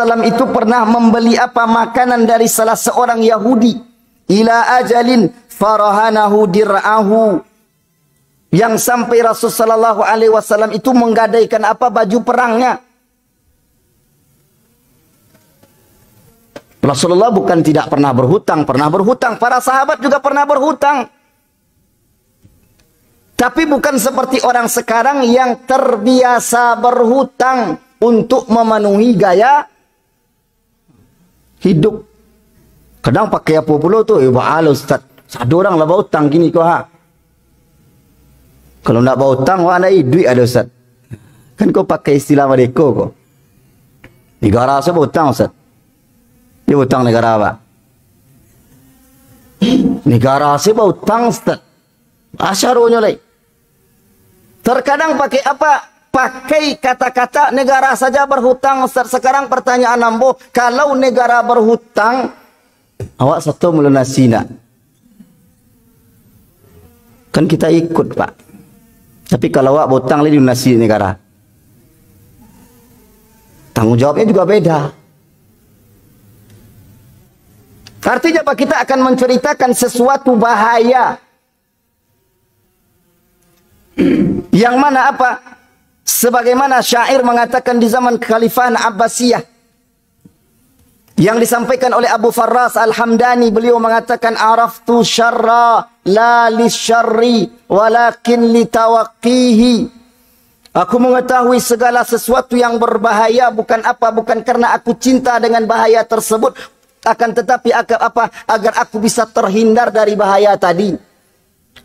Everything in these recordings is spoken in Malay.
SAW itu pernah membeli apa makanan dari salah seorang Yahudi ila ajalin farahanahu dir'ahu, yang sampai Rasulullah SAW itu menggadaikan apa baju perangnya. Rasulullah bukan tidak pernah berhutang, pernah berhutang. Para sahabat juga pernah berhutang. Tapi bukan seperti orang sekarang yang terbiasa berhutang untuk memenuhi gaya hidup. Kadang pakai apa pula tu? Ba'ala Ustaz. Ada orang lah berhutang gini kau ha. Kalau nak berhutang, wah nak duit ada Ustaz. Kan kau pakai istilah mereka kau. Negara saya berhutang Ustaz. Dia hutang negara apa? Negara saya berhutang Ustaz. Asyarunya lagi. Terkadang pakai apa? Pakai kata-kata negara saja berhutang Ustaz. Sekarang pertanyaan ambo, kalau negara berhutang, awak satu melunasi nak? Kan kita ikut Pak. Tapi kalau awak berhutang lagi dilunasi negara, tanggung jawabnya juga beda. Artinya apa? Kita akan menceritakan sesuatu bahaya. Yang mana apa? Sebagaimana syair mengatakan di zaman Kekhalifahan Abbasiyah, yang disampaikan oleh Abu Farras Al-Hamdani, beliau mengatakan araftu syarra la lisyarri walakin litawaqqihi. Aku mengetahui segala sesuatu yang berbahaya bukan apa, bukan karena aku cinta dengan bahaya tersebut, akan tetapi agar aku bisa terhindar dari bahaya tadi.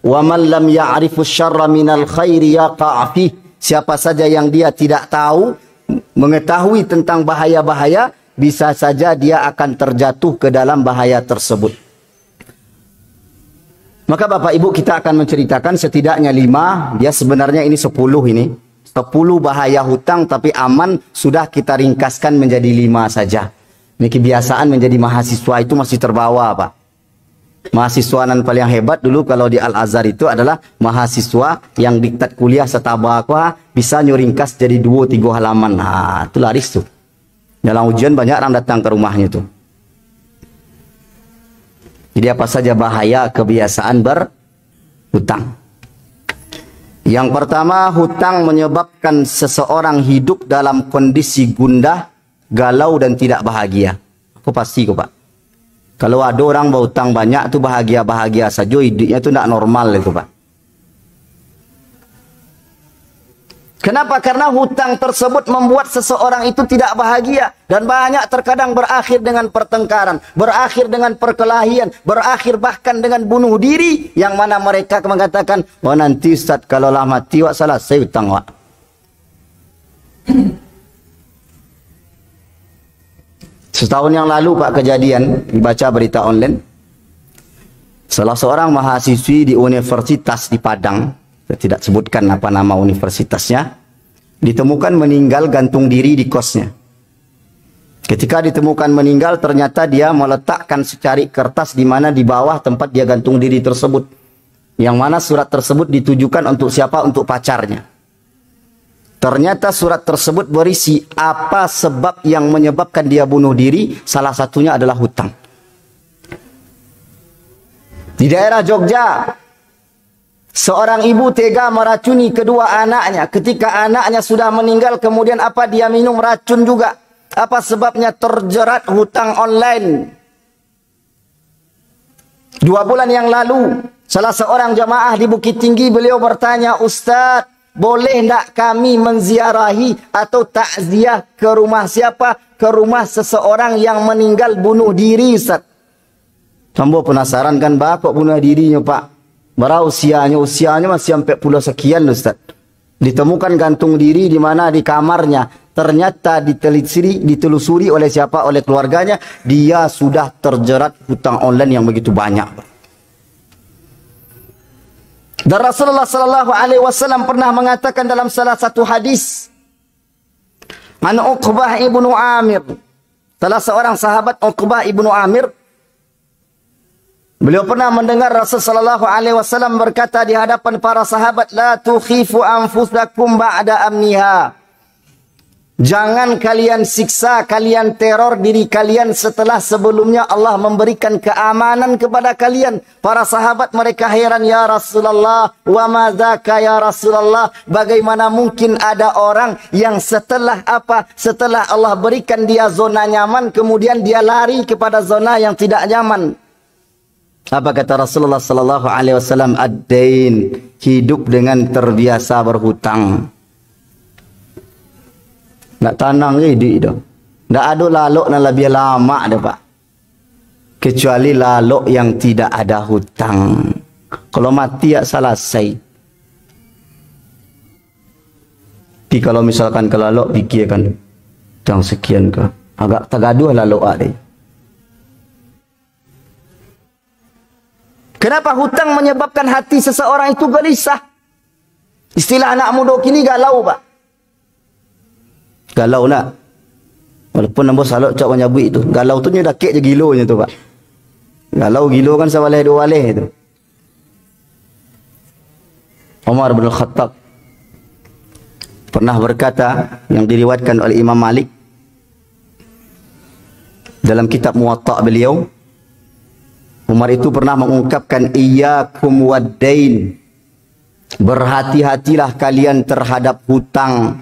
Wa man lam ya'rifu syarra minal khairi yaqa' fih. Siapa saja yang dia tidak tahu, mengetahui tentang bahaya-bahaya, bisa saja dia akan terjatuh ke dalam bahaya tersebut. Maka Bapak Ibu, kita akan menceritakan setidaknya 5, dia sebenarnya ini 10 ini. 10 bahaya hutang, tapi aman sudah kita ringkaskan menjadi 5 saja. Ini kebiasaan menjadi mahasiswa itu masih terbawa Pak. Mahasiswa nan paling hebat dulu kalau di Al-Azhar itu adalah mahasiswa yang diktat kuliah setabaqah bisa nyuringkas jadi 2-3 halaman. Nah, itu laris tuh. Dalam ujian banyak orang datang ke rumahnya tuh. Jadi apa saja bahaya kebiasaan berhutang. Yang pertama, hutang menyebabkan seseorang hidup dalam kondisi gundah, galau dan tidak bahagia. Aku pasti kok Pak. Kalau ada orang berhutang banyak tu bahagia-bahagia saja, hidupnya tu tidak normal itu Pak. Kenapa? Karena hutang tersebut membuat seseorang itu tidak bahagia. Dan banyak terkadang berakhir dengan pertengkaran, berakhir dengan perkelahian, berakhir bahkan dengan bunuh diri. Yang mana mereka mengatakan, oh nanti Ustaz kalau lah mati wak salah, saya hutang wak. Setahun yang lalu Pak kejadian, dibaca berita online. Salah seorang mahasiswi di universitas di Padang, saya tidak sebutkan apa nama universitasnya, ditemukan meninggal gantung diri di kosnya. Ketika ditemukan meninggal, ternyata dia meletakkan secari kertas di mana di bawah tempat dia gantung diri tersebut. Yang mana surat tersebut ditujukan untuk siapa? Untuk pacarnya. Ternyata surat tersebut berisi apa sebab yang menyebabkan dia bunuh diri. Salah satunya adalah hutang. Di daerah Jogja, seorang ibu tega meracuni kedua anaknya. Ketika anaknya sudah meninggal, kemudian apa? Dia minum racun juga. Apa sebabnya? Terjerat hutang online. 2 bulan yang lalu, salah seorang jamaah di Bukit Tinggi, beliau bertanya, Ustaz, boleh tak kami menziarahi atau takziah ke rumah siapa? Ke rumah seseorang yang meninggal bunuh diri, Ustaz. Sambo penasaran kan, bapak bunuh dirinya Pak. Berapa usianya masih sampai 40 sekian Ustaz. Ditemukan gantung diri di mana? Di kamarnya. Ternyata ditelusuri oleh siapa? Oleh keluarganya. Dia sudah terjerat hutang online yang begitu banyak. Dan Rasulullah SAW pernah mengatakan dalam salah satu hadis, an Uqbah ibnu Amir, salah seorang sahabat Uqbah ibnu Amir, beliau pernah mendengar Rasulullah SAW berkata di hadapan para sahabat, la tukhifu anfusakum ba'da amniha. Jangan kalian siksa, kalian teror diri kalian setelah sebelumnya Allah memberikan keamanan kepada kalian. Para sahabat mereka heran, ya Rasulullah, wa madzaka ya Rasulullah, bagaimana mungkin ada orang yang setelah Allah berikan dia zona nyaman, kemudian dia lari kepada zona yang tidak nyaman. Apa kata Rasulullah sallallahu alaihi wasallam? Ad-dain, hidup dengan terbiasa berhutang. Nak tanang hidup dah. Tak ada lalok nak lebih lama dah pak. Kecuali lalok yang tidak ada hutang. Kalau mati ya selesai. Tapi kalau misalkan ke lalok fikirkan hutang sekian ke. Agak tergaduh lalok ada. Kenapa hutang menyebabkan hati seseorang itu gelisah? Istilah anak muda kini galau pak. Galau nak. Walaupun nombor salok cak menyabui itu. Galau tu dah kek je gilonya tu pak. Galau gilo kan sawaleh dua waleh tu. Umar bin Khattab pernah berkata yang diriwayatkan oleh Imam Malik dalam kitab Muwatta beliau. Umar itu pernah mengungkapkan iyyakum wad-dain. Berhati-hatilah kalian terhadap hutang.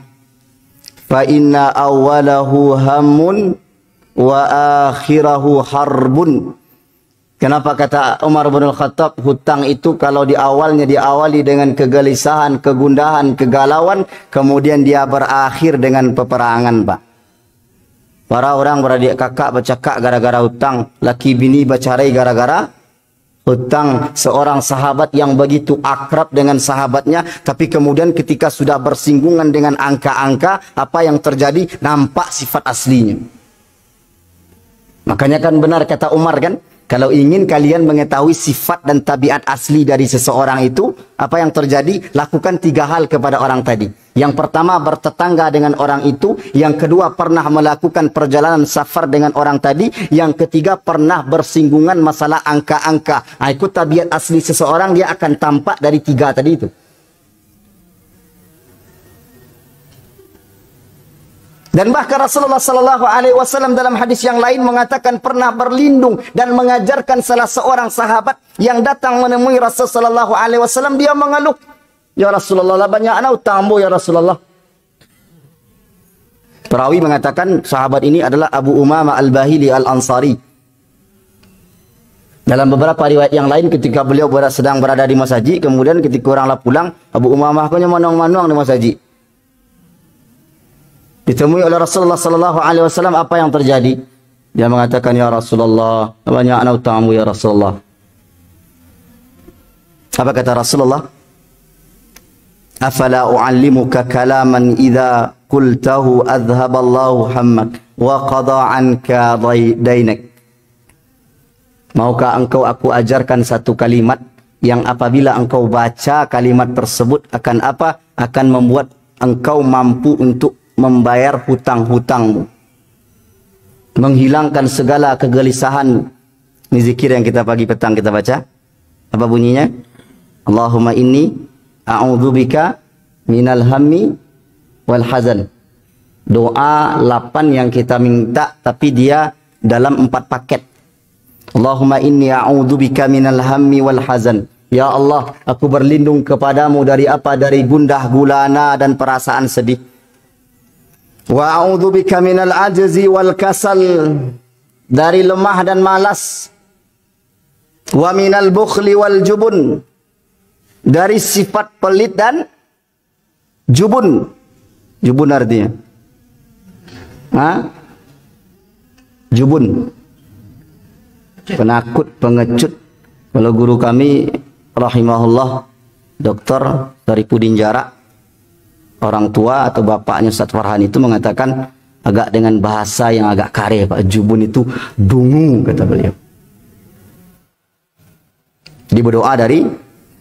Fa inna awwalahu hammun wa akhirahu harbun. Kenapa kata Umar bin Khattab hutang itu kalau di awalnya diawali dengan kegelisahan, kegundahan, kegalauan, kemudian dia berakhir dengan peperangan, Pak. Para orang beradik kakak bercakap gara-gara hutang, laki bini bercerai gara-gara hutang. Seorang sahabat yang begitu akrab dengan sahabatnya, tapi kemudian ketika sudah bersinggungan dengan angka-angka, apa yang terjadi? Nampak sifat aslinya. Makanya kan benar kata Umar kan, kalau ingin kalian mengetahui sifat dan tabiat asli dari seseorang itu, apa yang terjadi? Lakukan 3 hal kepada orang tadi. Yang pertama, bertetangga dengan orang itu. Yang kedua, pernah melakukan perjalanan safar dengan orang tadi. Yang ketiga, pernah bersinggungan masalah angka-angka. Itu tabiat asli seseorang, dia akan tampak dari 3 tadi itu. Dan bahkan Rasulullah sallallahu alaihi wasallam dalam hadis yang lain mengatakan pernah berlindung dan mengajarkan salah seorang sahabat yang datang menemui Rasul sallallahu alaihi wasallam, dia mengeluh, "Ya Rasulullah, banyak anak utang ya Rasulullah." Perawi mengatakan sahabat ini adalah Abu Umamah Al-Bahili Al-Ansari. Dalam beberapa riwayat yang lain ketika beliau sedang berada di masjid, kemudian ketika oranglah pulang, Abu Umamah punya manong-manong di masjid. Ditemui oleh Rasulullah sallallahu alaihi wasallam, apa yang terjadi? Dia mengatakan, "Ya Rasulullah, banyak anak utangmu ya Rasulullah." Apa kata Rasulullah? "Afala u'allimuka kalaman idza qultahu adhhaballahu hammak wa qada 'anka dainak." Maukah engkau aku ajarkan satu kalimat yang apabila engkau baca kalimat tersebut akan apa? Akan membuat engkau mampu untuk membayar hutang-hutangmu, menghilangkan segala kegelisahan. Ini zikir yang kita pagi petang kita baca. Apa bunyinya? Allahumma inni a'udzubika minal hammi wal hazan. Doa 8 yang kita minta, tapi dia dalam 4 paket. Allahumma inni a'udzubika minal hammi wal hazan. Ya Allah, aku berlindung kepadamu dari apa? Dari gundah gulana dan perasaan sedih. Wa a'udzubika minal ajzi wal kasal, dari lemah dan malas. Wa minal bukhli wal jubun, dari sifat pelit dan jubun. Jubun artinya jubun, penakut, pengecut. Kalau guru kami rahimahullah Dr. Saripudin Jarak, orang tua atau bapaknya Ustaz Farhan itu mengatakan agak dengan bahasa yang agak kare, Pak, jubun itu dungu kata beliau. Jadi berdoa dari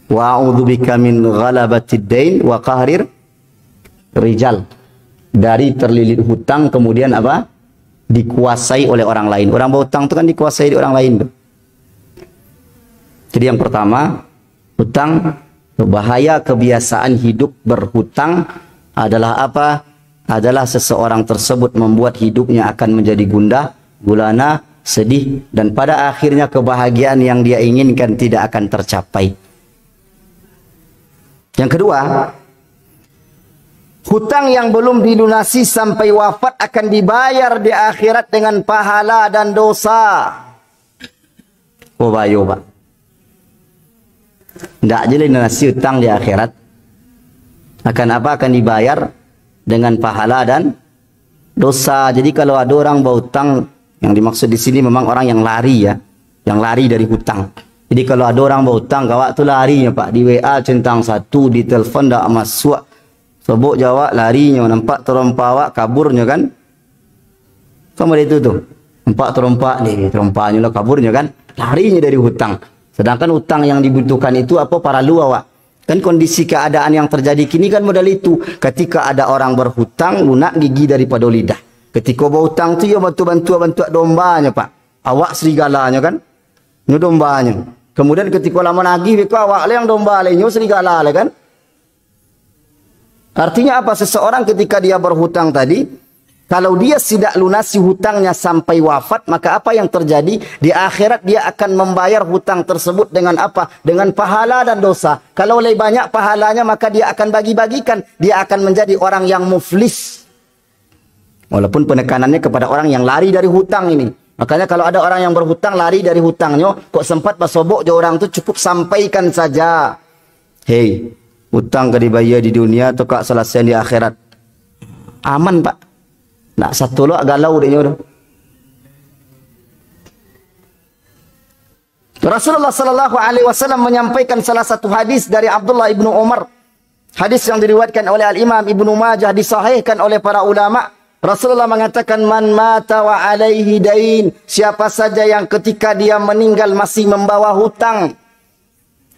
wa'udzubika min ghalabatid dain wa qahrir rijal, dari terlilit hutang kemudian apa? Dikuasai oleh orang lain. Orang berhutang itu kan dikuasai oleh orang lain. Jadi yang pertama, hutang, bahaya kebiasaan hidup berhutang adalah apa? adalah seseorang tersebut membuat hidupnya akan menjadi gundah, gulana, sedih, dan pada akhirnya kebahagiaan yang dia inginkan tidak akan tercapai. Yang kedua, hutang yang belum dilunasi sampai wafat akan dibayar di akhirat dengan pahala dan dosa. Oh bayo pak, tidak jadi lunasi hutang di akhirat. Akan apa? Akan dibayar dengan pahala dan dosa. Jadi kalau ada orang berhutang, yang dimaksud di sini memang orang yang lari ya, yang lari dari hutang. Jadi kalau ada orang berhutang, kawak tu larinya pak, di WA centang satu, di telefon tak masuk, sebut jawab larinya, nampak terompak awak kaburnya kan? Sama dia tu, nampak terompak ni, terompaknya lah kaburnya kan? Larinya dari hutang. Sedangkan hutang yang dibutuhkan itu apa? Para lu awak. Kan kondisi keadaan yang terjadi kini kan modal itu. Ketika ada orang berhutang, lunak gigi daripada lidah. Ketika berhutang tu ya bantu dombanya pak. Awak serigalanya kan? Ini dombanya. Kemudian ketika lama nagih, awak lah yang domba lainnya serigala lah kan? Artinya apa? Seseorang ketika dia berhutang tadi, kalau dia tidak lunasi hutangnya sampai wafat, maka apa yang terjadi? Di akhirat dia akan membayar hutang tersebut dengan apa? Dengan pahala dan dosa. Kalau lebih banyak pahalanya, maka dia akan bagi-bagikan. Dia akan menjadi orang yang muflis. Walaupun penekanannya kepada orang yang lari dari hutang ini. Makanya kalau ada orang yang berhutang, lari dari hutangnya, kok sempat basobok je orang tu, cukup sampaikan saja. Hei, hutang ke dibayar di dunia atau kak selesai di akhirat? Aman pak. Nak satu lo galau dia nyodo. Rasulullah sallallahu alaihi wasallam menyampaikan salah satu hadis dari Abdullah ibnu Umar. Hadis yang diriwayatkan oleh Al-Imam Ibnu Majah, disahihkan oleh para ulama. Rasulullah mengatakan, man mata wa alaihi dain, siapa saja yang ketika dia meninggal masih membawa hutang,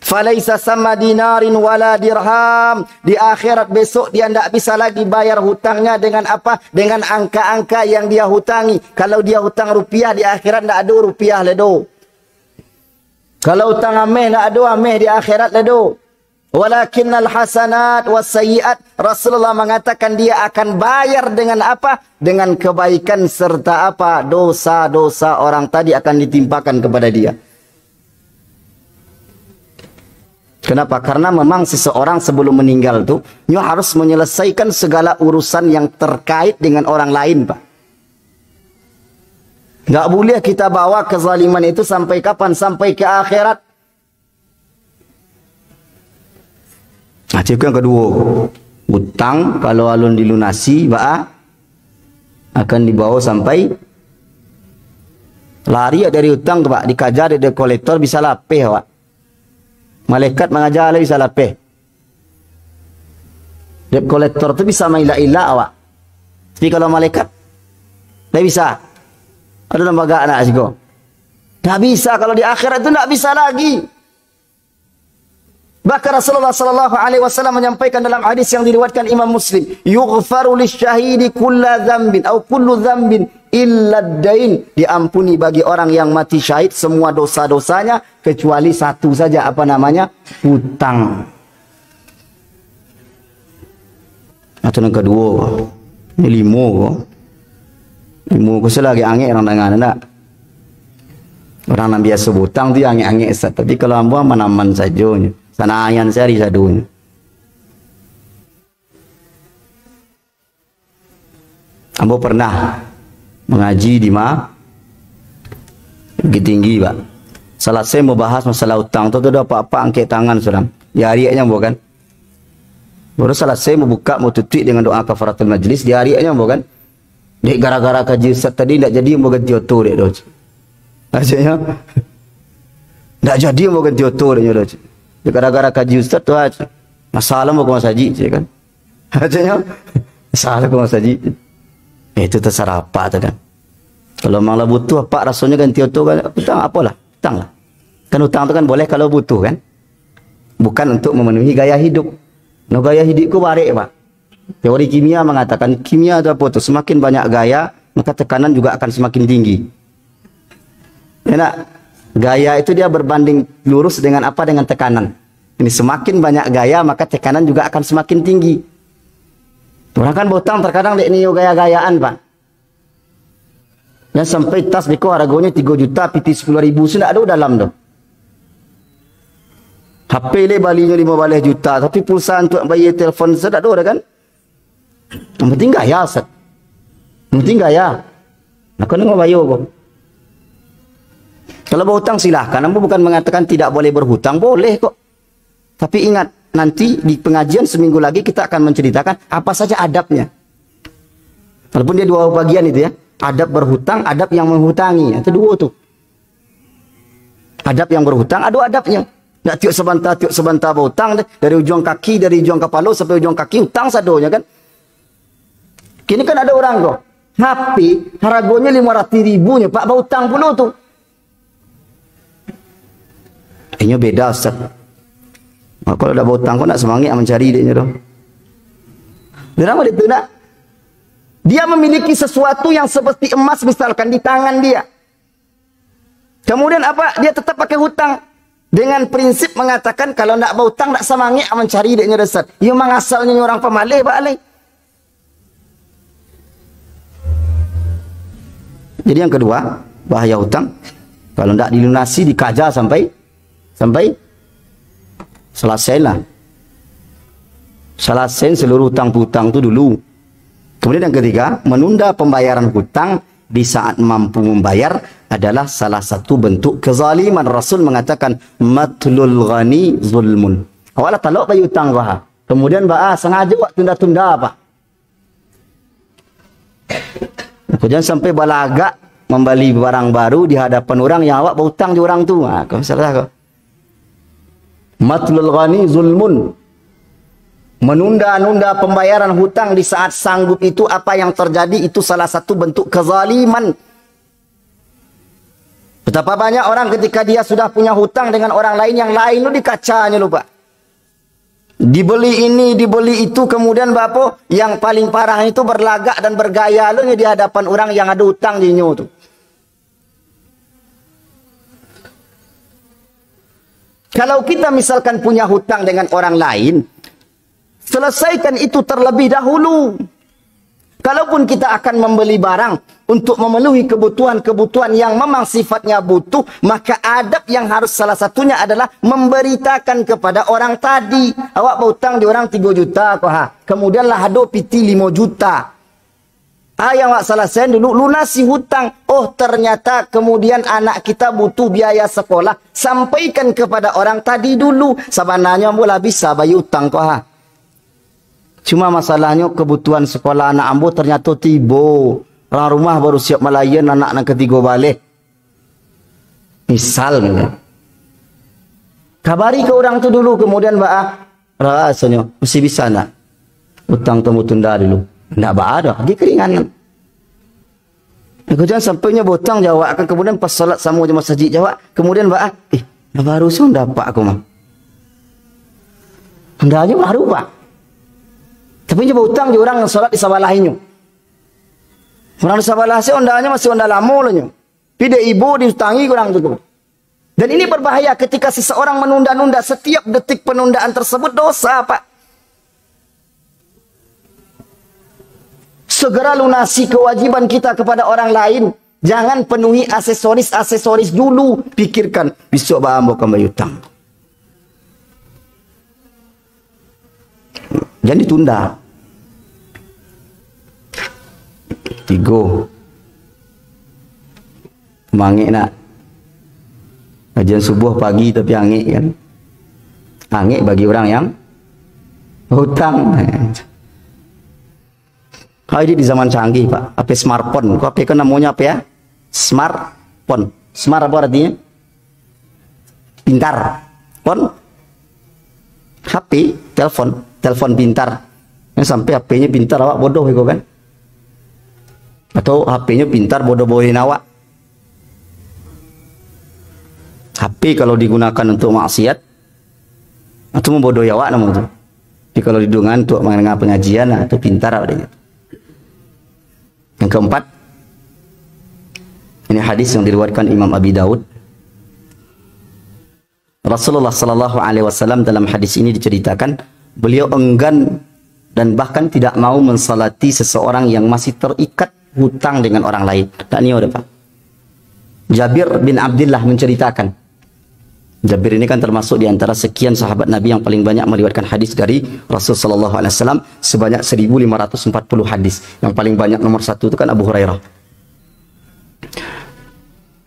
falaisa sama dinarin wala dirham, di akhirat besok dia tidak bisa lagi bayar hutangnya dengan apa? Dengan angka-angka yang dia hutangi. Kalau dia hutang rupiah, di akhirat tidak ada rupiah ledo. Kalau hutang ameh, tidak ada ameh di akhirat ledo. Walakinnal hasanat wassayiat, Rasulullah mengatakan dia akan bayar dengan apa? Dengan kebaikan serta apa? Dosa-dosa orang tadi akan ditimpakan kepada dia. Kenapa? Karena memang seseorang sebelum meninggal tu, dia harus menyelesaikan segala urusan yang terkait dengan orang lain, Pak. Enggak boleh kita bawa kezaliman itu sampai kapan? Sampai ke akhirat. Nah, cik yang kedua, hutang kalau alun dilunasi, akan dibawa sampai lari dari hutang, Pak. Dikajar dari kolektor bisa lapeh, Pak. Malaikat mengajar bisa lapeh. Debt kolektor tu bisa maila-ila awak. Tapi kalau malaikat, tak bisa. Ada lembaga anak siko. Tak bisa, kalau di akhirat itu tak bisa lagi. Bahkan Rasulullah sallallahu alaihi wasallam menyampaikan dalam hadis yang diriwayatkan Imam Muslim, yughfaru lisyahidi kulla dzambin atau kullu dzambin illa ad-dain, diampuni bagi orang yang mati syahid semua dosa-dosanya kecuali satu saja, apa namanya? Hutang. Atau yang kedua, ini limo ko selagi angin orang dengan nak. Orang yang biasa hutang tu angin-angin sat, tapi kalau ambo aman-aman saja. Sanayan sehari sadunya. Ambo pernah mengaji di Bukit Tinggi, Pak. Salah saya mau bahas masalah hutang tu ada apa-apa angkat tangan sudah. Di harinya bukan. Baru salah saya mau buka mau tutup dengan doa kafaratul majlis di harinya bukan. Dek gara-gara kaji Ustaz tadi tidak jadi mau ganti otor dek doc. Asyiknya. Tidak jadi mau ganti otor dek doc. Gara-gara kaji Ustaz tu aja. Masalah mau ke masjid je kan. Asyiknya. Masalah ke masjid. Itu terserah apa tu kan. Kalau memanglah butuh apa rasanya ganti otor kan. Hutang apalah. Hutang lah. Kan hutang tu kan boleh kalau butuh kan. Bukan untuk memenuhi gaya hidup. No gaya hidupku barik, Pak. Teori kimia mengatakan kimia itu apa tu? Semakin banyak gaya, maka tekanan juga akan semakin tinggi. Enak. Gaya itu dia berbanding lurus dengan apa? Dengan tekanan. Ini semakin banyak gaya, maka tekanan juga akan semakin tinggi. Orang kan berhutang terkadang dek niyo gaya-gayaan, Pak. Dan sampai tas beko harganya 3 juta, piti 10.000, sudah ada dalam tu. HP le balinya 15 juta, tapi pulsa untuk bayar telefon sudah ada kan? Yang penting gaya, Ustaz. Yang penting gaya. Nak kena bayar kok. Kalau berhutang silahkan. Ambo bukan mengatakan tidak boleh berhutang, boleh kok. Tapi ingat, nanti di pengajian seminggu lagi kita akan menceritakan apa saja adabnya. Walaupun dia 2 bagian itu ya. Adab berhutang, adab yang menghutangi. Itu 2 tuh. Adab yang berhutang, ada adabnya. Nak tiuk sebentar berhutang. Dari ujung kaki, dari ujung kepala sampai ujung kaki, hutang sadonya kan. Kini kan ada orang kok. HP, harganya 500.000 nya, Pak, berhutang pula tuh. Ini beda, Ustaz. Kalau dah berhutang, kau nak semangat mencari dia tu. Dia apa itu nak? Dia memiliki sesuatu yang seperti emas misalkan di tangan dia. Kemudian apa? Dia tetap pakai hutang. Dengan prinsip mengatakan kalau nak berhutang, nak semangat mencari dia Ustaz. Ia memang asalnya orang pemalih, balik. Jadi yang kedua, bahaya hutang. Kalau tidak dilunasi, dikajar sampai selesailah. Selesai seluruh hutang-hutang itu dulu. Kemudian yang ketiga, menunda pembayaran hutang di saat mampu membayar adalah salah satu bentuk kezaliman. Rasul mengatakan, matlul ghani zulmun. Awalnya talak bayi hutang bah. Kemudian sengaja buat tunda-tunda apa? Kemudian sampai balagak membeli barang baru di hadapan orang yang awak berhutang di orang tu. Kau salah kau. Matlul ghani zulmun. Menunda-nunda pembayaran hutang di saat sanggup itu apa yang terjadi itu salah satu bentuk kezaliman. Betapa banyak orang ketika dia sudah punya hutang dengan orang lain, yang lain itu dikacanya lupa. Dibeli ini, dibeli itu, kemudian bapak yang paling parah itu berlagak dan bergaya lu di hadapan orang yang ada hutang di nyu tu. Kalau kita misalkan punya hutang dengan orang lain, selesaikan itu terlebih dahulu. Kalaupun kita akan membeli barang untuk memenuhi kebutuhan-kebutuhan yang memang sifatnya butuh, maka adab yang harus salah satunya adalah memberitakan kepada orang tadi. Awak berhutang di orang 3 juta, kemudian lah ada piti 5 juta. Yang awak selesai dulu, lunasi hutang. Oh ternyata kemudian anak kita butuh biaya sekolah. Sampaikan kepada orang tadi dulu. Sebenarnya boleh bisa bayar hutang Cuma masalahnya kebutuhan sekolah anak ambo ternyata tiba. Orang rumah baru siap melayan anak ketiga balik. Misal kabari ke orang tu dulu, kemudian rasanya mesti bisa nak hutang temu tunda dulu. Ndak ada, lagi keringanan. Kemudian sampainya botang jawab akan, kemudian pas salat sama jemaah masjid jawab, kemudian baru sun dapat aku mah. Hendaknya baru Pak. Tapi dia berhutang di orang yang salat di sabalahinya. Orang di sabalah saya ondanya masih onda lama lahnya. Pide ibu dihutangi orang itu. Dan ini berbahaya ketika seseorang menunda-nunda. Setiap detik penundaan tersebut dosa Pak. Segera lunasi kewajiban kita kepada orang lain. Jangan penuhi aksesoris dulu. Pikirkan besok bahambo akan berhutang. Jangan ditunda. 3 mangik nak kajian subuh pagi tapi angik kan. Angik bagi orang yang hutang. Kalau ini di zaman canggih Pak, apa smartphone, kok apa kan namanya apa ya? Smartphone. Smart apa artinya? Pintar. Phone. HP, telepon pintar. Yang sampai HP-nya pintar awak bodoh itu kan? Atau HP-nya pintar bodoh-bodohin awak. HP kalau digunakan untuk maksiat atau membodohi awak namanya. Tapi kalau digunakan untuk mendengar pengajian atau pintar adanya. Yang keempat, ini hadis yang diriwayatkan Imam Abi Daud. Rasulullah sallallahu alaihi wasallam dalam hadis ini diceritakan beliau enggan dan bahkan tidak mau mensalati seseorang yang masih terikat hutang dengan orang lain. Tak ni ada Pak. Jabir bin Abdullah menceritakan. Jabir ini kan termasuk di antara sekian sahabat Nabi yang paling banyak meriwayatkan hadis dari Rasul sallallahu alaihi wasallam sebanyak 1540 hadis. Yang paling banyak nomor satu itu kan Abu Hurairah.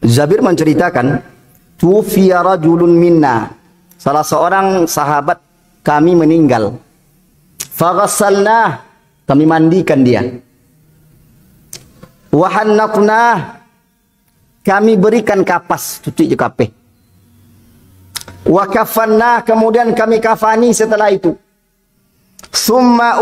Jabir menceritakan, "Tufiya rajulun minna." Salah seorang sahabat kami meninggal. Faghassalnah, kami mandikan dia. Wa hannatnah, kami berikan kapas, cuci je kapeh. Wa kafannah, kemudian kami kafani setelah itu. Summa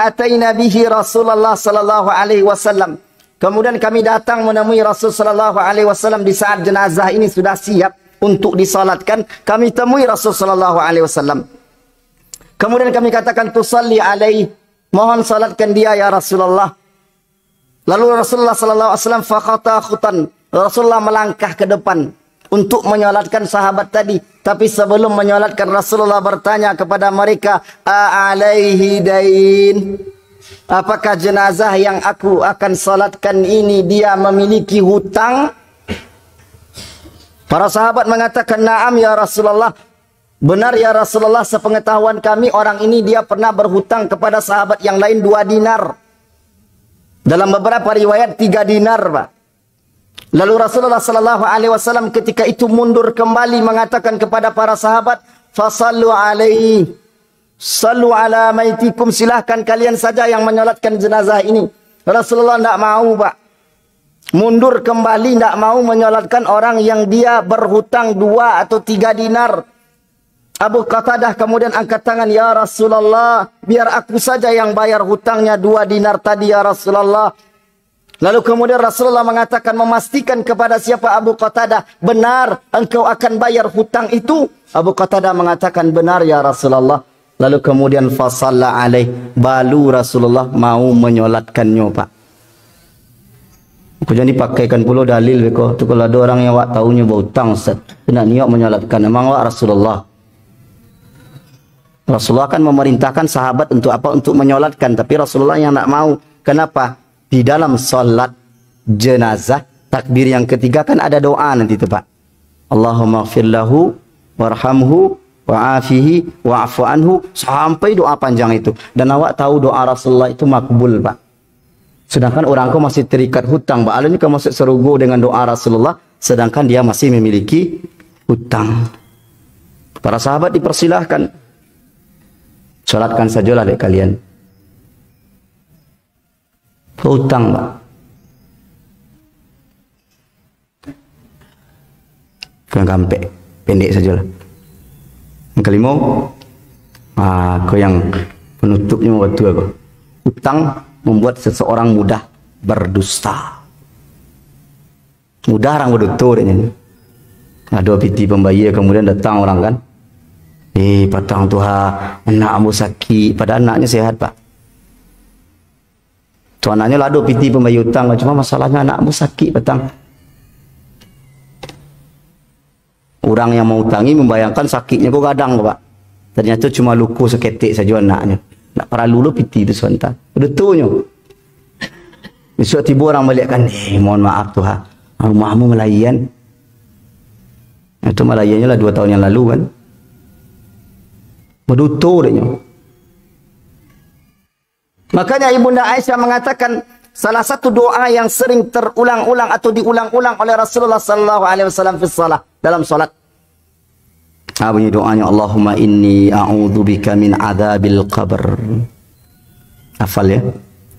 ataina bihi Rasulullah sallallahu alaihi wasallam. Kemudian kami datang menemui Rasul sallallahu alaihi wasallam di saat jenazah ini sudah siap untuk disalatkan. Kami temui Rasul sallallahu alaihi wasallam. Kemudian kami katakan, tusalli alaihi, mohon salatkan dia ya Rasulullah. Lalu Rasulullah sallallahu alaihi wasallam fakhata khutan, Rasulullah melangkah ke depan untuk menyolatkan sahabat tadi. Tapi sebelum menyolatkan, Rasulullah bertanya kepada mereka, alaihi dain, apakah jenazah yang aku akan salatkan ini dia memiliki hutang? Para sahabat mengatakan, na'am ya Rasulullah. Benar ya Rasulullah, sepengetahuan kami orang ini dia pernah berhutang kepada sahabat yang lain 2 dinar. Dalam beberapa riwayat 3 dinar, Pak. Lalu Rasulullah sallallahu alaihi wasallam ketika itu mundur kembali mengatakan kepada para sahabat, fasallu alaihi, sallu ala maitikum, silahkan kalian saja yang menyolatkan jenazah ini. Rasulullah tidak mau, Pak. Mundur kembali, tidak mau menyolatkan orang yang dia berhutang 2 atau 3 dinar. Abu Qatadah kemudian angkat tangan, ya Rasulullah, biar aku saja yang bayar hutangnya 2 dinar tadi ya Rasulullah. Lalu kemudian Rasulullah mengatakan, memastikan kepada siapa Abu Qatadah, benar engkau akan bayar hutang itu? Abu Qatadah mengatakan, benar ya Rasulullah. Lalu kemudian fasalla alaih, balu Rasulullah mau menyolatkannya, Pak. Aku jadi pakaikan pula dalil beko. Tu kalau ada orang yang wak tahunya berhutang, Ustaz, nak niat menyolatkan, memang wak Rasulullah. Rasulullah kan memerintahkan sahabat untuk apa? Untuk menyolatkan. Tapi Rasulullah yang tak mau. Kenapa? Di dalam solat jenazah, takbir yang ketiga kan ada doa nanti tu Pak. Allahumma gfirlahu warhamhu wa'afihi wa'afu anhu. Sampai doa panjang itu. Dan awak tahu doa Rasulullah itu makbul, Pak. Sedangkan orang kau masih terikat hutang. Pak Alun kau masuk serugu dengan doa Rasulullah. Sedangkan dia masih memiliki hutang. Para sahabat dipersilahkan. Salatkan sajalah dek kalian. Hutang, Pak. Kena gampek, pendek sajalah. Yang kelima, kau yang penutupnya waktu aku. Hutang membuat seseorang mudah berdusta. Mudah orang berdusta. Ada piti pembayar kemudian datang orang kan. Patang Tuhan, anak ambu sakit. Pada anaknya sehat, Pak. Tu anaknya lado piti pembayar hutang. Cuma masalahnya anak ambu sakit, patang. Orang yang mau hutangi membayangkan sakitnya kok kadang, Pak. Ternyata cuma luku seketik saja anaknya. Tak perlu piti itu sebentar. Betulnya. Besok tiba orang balikkan, mohon maaf Tuhan, rumahmu melayan. Itu melayannya lah 2 tahun yang lalu kan. Berdutur dia. Makanya Ibunda Aisyah mengatakan salah satu doa yang sering terulang-ulang atau diulang-ulang oleh Rasulullah sallallahu alaihi wasallam fi shalah, dalam salat. Bunyi doanya, Allahumma inni a'udzubika min adzabil qabr. Hafal ya.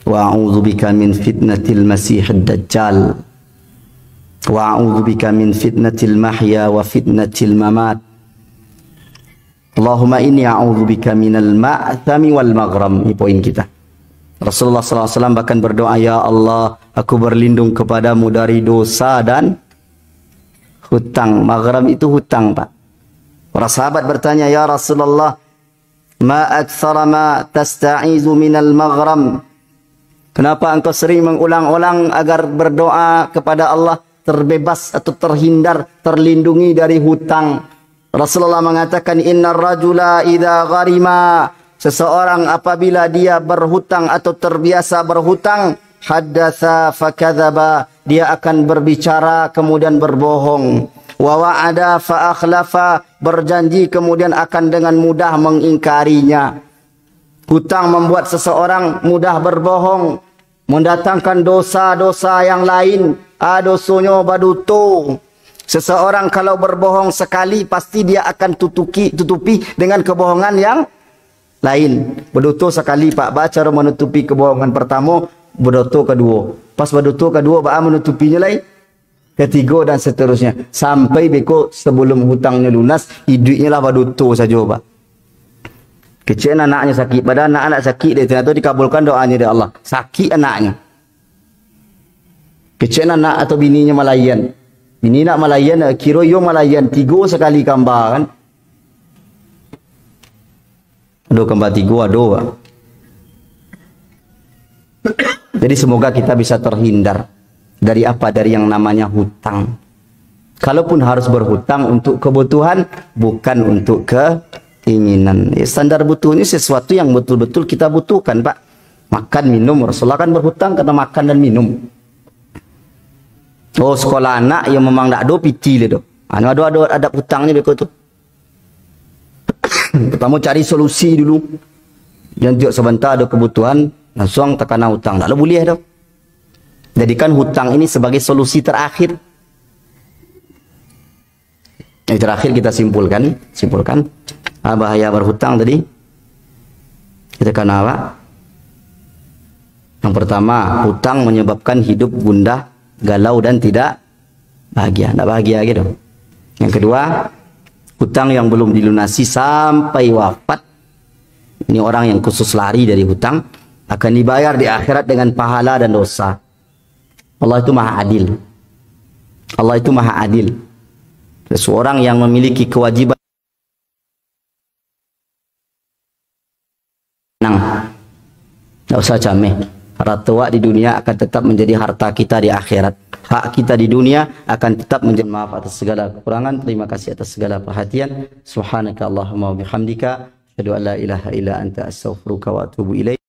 Wa a'udzubika min fitnatil masiihid dajjal. Wa a'udzubika min fitnatil mahya wa fitnatil mamat. Allahumma inni a'udzubika minal ma'thami wal maghram. Ini poin kita. Rasulullah SAW bahkan berdoa, ya Allah, aku berlindung kepadamu dari dosa dan hutang. Maghram itu hutang, Pak. Para sahabat bertanya, ya Rasulullah, ma aktsara ma tasta'izu minal maghram. Kenapa engkau sering mengulang-ulang agar berdoa kepada Allah terbebas atau terhindar, terlindungi dari hutang? Rasulullah mengatakan, innar rajula idza gharima, Seseorang apabila dia berhutang atau terbiasa berhutang, haddatsa fakadzaba, dia akan berbicara kemudian berbohong. Wa wa'ada fa akhlafa, berjanji kemudian akan dengan mudah mengingkarinya. Hutang membuat seseorang mudah berbohong, mendatangkan dosa-dosa yang lain. Dosonya baduto. Seseorang kalau berbohong sekali, pasti dia akan tutupi dengan kebohongan yang lain. Berdoto sekali Pak, cara menutupi kebohongan pertama, berdoto kedua. Pas berdoto kedua, menutupinya lain. Ketiga dan seterusnya. Sampai beko sebelum hutangnya lunas, hidupnya lah berdoto saja Pak. Kecil anaknya sakit. Padahal anak-anak sakit dia ternyata dikabulkan doanya dari Allah. Sakit anaknya. Kecil anak atau bininya malayan. Bini nak malayan, kira yo malayan. 3 sekali gambar kan. Aduh kembar 3 aduh Pak. Jadi semoga kita bisa terhindar dari apa? Dari yang namanya hutang. Kalaupun harus berhutang untuk kebutuhan, bukan untuk keinginan. Standar butuh ini sesuatu yang betul-betul kita butuhkan Pak. Makan, minum. Rasulullah kan berhutang karena makan dan minum. Oh sekolah anak yang memang tak ada piti le do. Ada hutangnya beko tu. Pertama cari solusi dulu. Jangan sebentar ada kebutuhan langsung tekana hutang. Tak boleh dah. Jadikan hutang ini sebagai solusi terakhir. Yang terakhir kita simpulkan bahaya berhutang tadi. Kita kena apa? Yang pertama, hutang menyebabkan hidup gundah, galau dan tidak bahagia. Tak bahagia gitu. Yang kedua, hutang yang belum dilunasi sampai wafat. Ini orang yang khusus lari dari hutang akan dibayar di akhirat dengan pahala dan dosa. Allah itu maha adil. Allah itu maha adil. Seseorang yang memiliki kewajiban tak usah cameh. Harta wak di dunia akan tetap menjadi harta kita di akhirat. Hak kita di dunia akan tetap menjadi. Maaf atas segala kekurangan. Terima kasih atas segala perhatian. Subhanaka Allahumma wa bihamdika. Asyhadu an la ilaha illa anta astaghfiruka wa atubu ilaik.